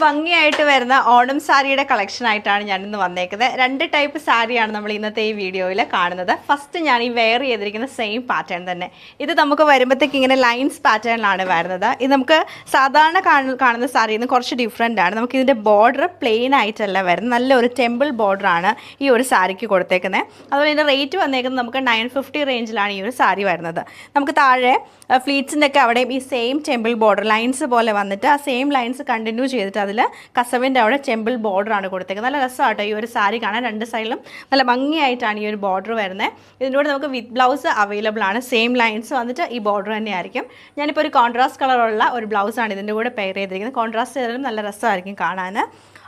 ഭംഗിയായിട്ട് വരുന്ന ഓണം സാരിയുടെ കളക്ഷൻ ആയിട്ടാണ് ഞാൻ ഇന്ന് വന്നേക്കുന്നത്. രണ്ട് ടൈപ്പ് സാരിയാണ് നമ്മൾ ഇന്നത്തെ ഈ വീഡിയോയിൽ കാണുന്നത്. ഫസ്റ്റ് ഞാൻ ഈ വെയർ ചെയ്തിരിക്കുന്ന സെയിം പാറ്റേൺ തന്നെ. ഇത് നമുക്ക് വരുമ്പോഴത്തേക്ക് ഇങ്ങനെ ലൈൻസ് പാറ്റേണിലാണ് വരുന്നത്. ഇത് നമുക്ക് സാധാരണ കാണുന്ന സാരിയിൽ നിന്ന് കുറച്ച് ഡിഫറെൻ്റ് ആണ്. നമുക്ക് ഇതിൻ്റെ ബോർഡർ പ്ലെയിൻ ആയിട്ടല്ല വരുന്നത്, നല്ലൊരു ടെമ്പിൾ ബോർഡറാണ് ഈ ഒരു സാരിക്ക് കൊടുത്തേക്കുന്നത്. അതുപോലെ ഇതിൻ്റെ റേറ്റ് വന്നേക്കുന്നത് നമുക്ക് 950 റേഞ്ചിലാണ് ഈ ഒരു സാരി വരുന്നത്. നമുക്ക് താഴെ ഫ്ലീറ്റ്സിൻ്റെ ഒക്കെ അവിടെയും ഈ സെയിം ടെമ്പിൾ ബോർഡർ ലൈൻസ് പോലെ വന്നിട്ട് ആ സെയിം ലൈൻസ് കണ്ടിന്യൂ ചെയ്തിട്ട് അതിൽ കസവിൻ്റെ അവിടെ ടെമ്പിൾ ബോർഡറാണ് കൊടുത്തേക്കുന്നത്. നല്ല രസമാട്ടോ ഈ ഒരു സാരി കാണാൻ. രണ്ട് സൈഡിലും നല്ല ഭംഗിയായിട്ടാണ് ഈ ഒരു ബോർഡർ വരുന്നത്. ഇതിൻ്റെ കൂടെ നമുക്ക് വിത്ത് ബ്ലൗസ് അവൈലബിൾ ആണ്. സെയിം ലൈൻസ് വന്നിട്ട് ഈ ബോർഡർ തന്നെയായിരിക്കും. ഞാനിപ്പോൾ ഒരു കോൺട്രാസ്റ്റ് കളറുള്ള ഒരു ബ്ലൗസാണ് ഇതിൻ്റെ കൂടെ പെയർ ചെയ്തിരിക്കുന്നത്. കോൺട്രാസ്റ്റ് ചെയ്താലും നല്ല രസമായിരിക്കും കാണാൻ.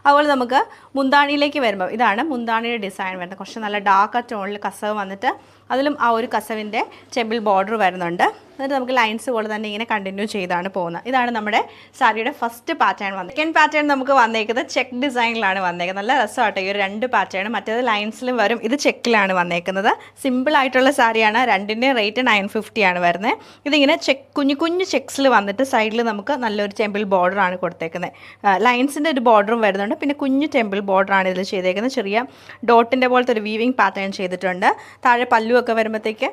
അതുപോലെ നമുക്ക് മുന്താണിയിലേക്ക് വരുമ്പോൾ ഇതാണ് മുന്താണിയുടെ ഡിസൈൻ വരുന്നത്. കുറച്ച് നല്ല ഡാർക്ക് ടോണിൽ കസവ് വന്നിട്ട് അതിലും ആ ഒരു കസവിൻ്റെ ടെമ്പിൾ ബോർഡർ വരുന്നുണ്ട്. എന്നിട്ട് നമുക്ക് ലൈൻസ് പോലെ തന്നെ ഇങ്ങനെ കണ്ടിന്യൂ ചെയ്താണ് പോകുന്നത്. ഇതാണ് നമ്മുടെ സാരിയുടെ ഫസ്റ്റ് പാറ്റേൺ വന്നത്. സെക്കൻഡ് പാറ്റേൺ നമുക്ക് വന്നേക്കുന്നത് ചെക്ക് ഡിസൈനിലാണ് വന്നേക്കുന്നത്. നല്ല രസമാട്ടോ ഈ ഒരു രണ്ട് പാറ്റേൺ. മറ്റേത് ലൈൻസിലും വരും, ഇത് ചെക്കിലാണ് വന്നേക്കുന്നത്. സിമ്പിൾ ആയിട്ടുള്ള സാരിയാണ്. രണ്ടിൻ്റെ റേറ്റ് 950 ആണ് വരുന്നത്. ഇതിങ്ങനെ കുഞ്ഞു കുഞ്ഞു ചെക്സിൽ വന്നിട്ട് സൈഡിൽ നമുക്ക് നല്ലൊരു ടെമ്പിൾ ബോർഡറാണ് കൊടുത്തേക്കുന്നത്. ലൈൻസിൻ്റെ ഒരു ബോർഡറും വരുന്നുണ്ട്. പിന്നെ കുഞ്ഞു ടെമ്പിൾ ബോർഡറാണ് ഇതിൽ ചെയ്തേക്കുന്നത്. ചെറിയ ഡോട്ടിൻ്റെ പോലത്തെ ഒരു വീവിങ് പാറ്റേൺ ചെയ്തിട്ടുണ്ട്. താഴെ പല്ലുവൊക്കെ വരുമ്പോഴത്തേക്ക്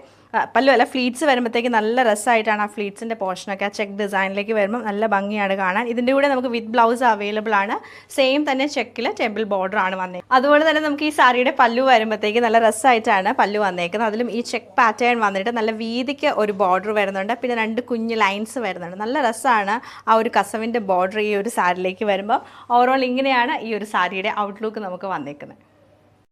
പല്ലുമല്ല ഫ്ലീറ്റ്സ് വരുമ്പോഴത്തേക്ക് നല്ല രസമായിട്ടാണ് ആ ഫ്ലീറ്റ്സിൻ്റെ പോർഷനൊക്കെ ആ ചെക്ക് ഡിസൈനിലേക്ക് വരുമ്പോൾ നല്ല ഭംഗിയാണ് കാണാൻ. ഇതിൻ്റെ കൂടെ നമുക്ക് വിത്ത് ബ്ലൗസ് അവൈലബിൾ ആണ്. സെയിം തന്നെ ചെക്കിൽ ടെമ്പിൾ ബോർഡർ ആണ് വന്നത്. അതുപോലെ തന്നെ നമുക്ക് ഈ സാരിയുടെ പല്ലു വരുമ്പോഴത്തേക്ക് നല്ല രസമായിട്ടാണ് പല്ലു വന്നേക്കുന്നത്. അതിലും ഈ ചെക്ക് പാറ്റേൺ വന്നിട്ട് നല്ല വീതിക്ക് ഒരു ബോർഡർ വരുന്നുണ്ട്. പിന്നെ രണ്ട് കുഞ്ഞ് ലൈൻസ് വരുന്നുണ്ട്. നല്ല രസമാണ് ആ ഒരു കസവിൻ്റെ ബോർഡർ ഈ ഒരു സാരിയിലേക്ക് വരുമ്പോൾ. ഓവറോൾ ഇങ്ങനെയാണ് ഈ ഒരു സാരിയുടെ ഔട്ട്ലുക്ക് നമുക്ക് വന്നേക്കുന്നത്.